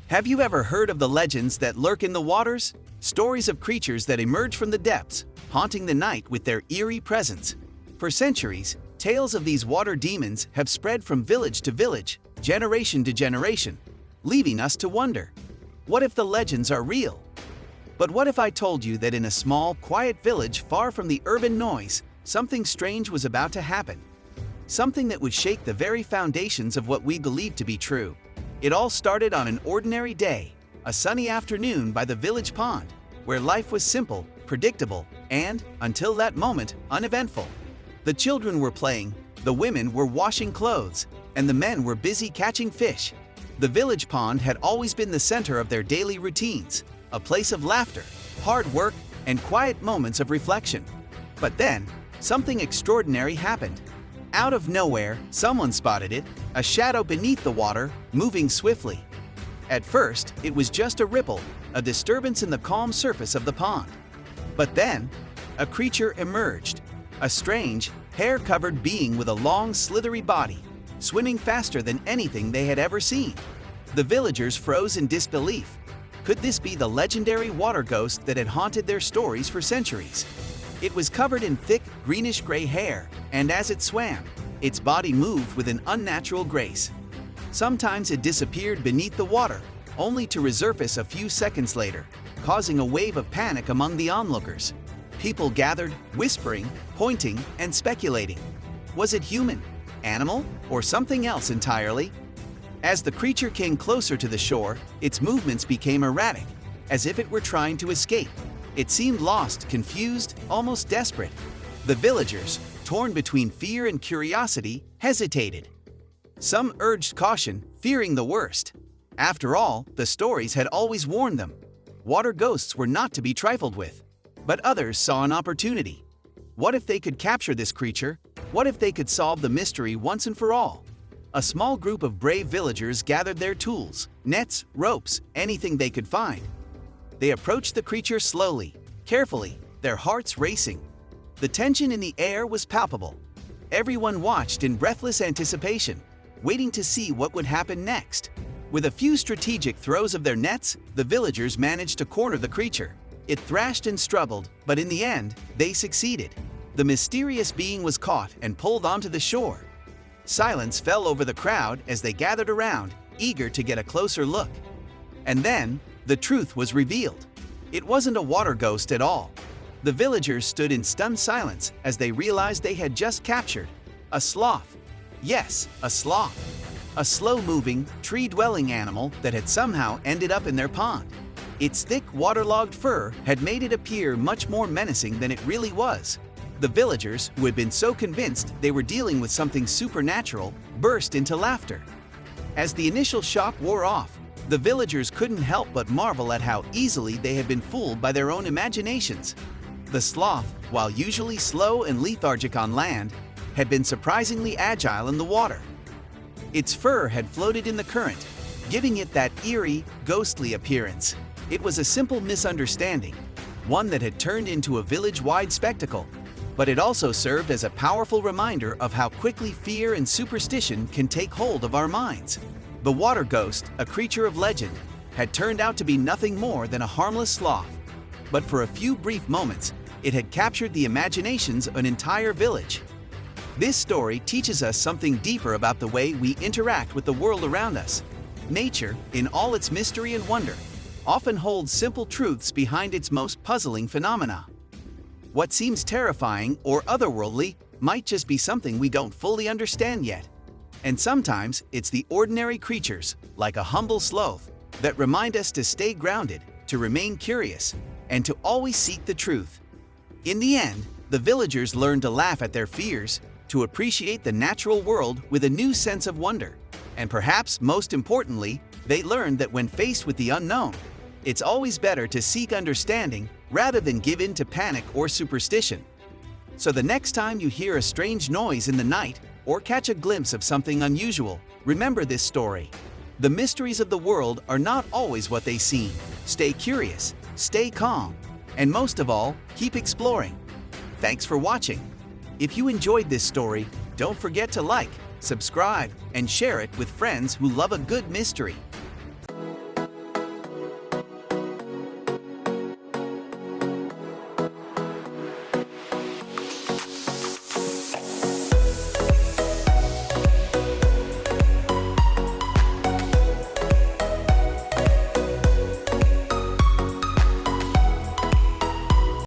Have you ever heard of the legends that lurk in the waters? Stories of creatures that emerge from the depths, haunting the night with their eerie presence. For centuries, tales of these water demons have spread from village to village, generation to generation, leaving us to wonder, what if the legends are real? But what if I told you that in a small, quiet village far from the urban noise, something strange was about to happen? Something that would shake the very foundations of what we believe to be true. It all started on an ordinary day, a sunny afternoon by the village pond, where life was simple, predictable, and, until that moment, uneventful. The children were playing, the women were washing clothes, and the men were busy catching fish. The village pond had always been the center of their daily routines, a place of laughter, hard work, and quiet moments of reflection. But then, something extraordinary happened. Out of nowhere, someone spotted it, a shadow beneath the water, moving swiftly. At first, it was just a ripple, a disturbance in the calm surface of the pond. But then, a creature emerged, a strange, hair-covered being with a long, slithery body, swimming faster than anything they had ever seen. The villagers froze in disbelief. Could this be the legendary water ghost that had haunted their stories for centuries? It was covered in thick, greenish-gray hair, and as it swam, its body moved with an unnatural grace. Sometimes it disappeared beneath the water, only to resurface a few seconds later, causing a wave of panic among the onlookers. People gathered, whispering, pointing, and speculating. Was it human, animal, or something else entirely? As the creature came closer to the shore, its movements became erratic, as if it were trying to escape. It seemed lost, confused, almost desperate. The villagers, torn between fear and curiosity, hesitated. Some urged caution, fearing the worst. After all, the stories had always warned them. Water ghosts were not to be trifled with. But others saw an opportunity. What if they could capture this creature? What if they could solve the mystery once and for all? A small group of brave villagers gathered their tools, nets, ropes, anything they could find. They approached the creature slowly, carefully, their hearts racing. The tension in the air was palpable. Everyone watched in breathless anticipation, waiting to see what would happen next. With a few strategic throws of their nets, the villagers managed to corner the creature. It thrashed and struggled, but in the end, they succeeded. The mysterious being was caught and pulled onto the shore. Silence fell over the crowd as they gathered around, eager to get a closer look. And then, the truth was revealed. It wasn't a water ghost at all. The villagers stood in stunned silence as they realized they had just captured a sloth. Yes, a sloth. A slow-moving, tree-dwelling animal that had somehow ended up in their pond. Its thick, waterlogged fur had made it appear much more menacing than it really was. The villagers, who had been so convinced they were dealing with something supernatural, burst into laughter. As the initial shock wore off, the villagers couldn't help but marvel at how easily they had been fooled by their own imaginations. The sloth, while usually slow and lethargic on land, had been surprisingly agile in the water. Its fur had floated in the current, giving it that eerie, ghostly appearance. It was a simple misunderstanding, one that had turned into a village-wide spectacle, but it also served as a powerful reminder of how quickly fear and superstition can take hold of our minds. The water ghost, a creature of legend, had turned out to be nothing more than a harmless sloth. But for a few brief moments, it had captured the imaginations of an entire village. This story teaches us something deeper about the way we interact with the world around us. Nature, in all its mystery and wonder, often holds simple truths behind its most puzzling phenomena. What seems terrifying or otherworldly might just be something we don't fully understand yet. And sometimes it's the ordinary creatures, like a humble sloth, that remind us to stay grounded, to remain curious, and to always seek the truth. In the end, the villagers learned to laugh at their fears, to appreciate the natural world with a new sense of wonder. And perhaps most importantly, they learned that when faced with the unknown, it's always better to seek understanding rather than give in to panic or superstition. So the next time you hear a strange noise in the night or catch a glimpse of something unusual, remember this story. The mysteries of the world are not always what they seem. Stay curious, stay calm, and most of all, keep exploring. Thanks for watching. If you enjoyed this story, don't forget to like, subscribe, and share it with friends who love a good mystery.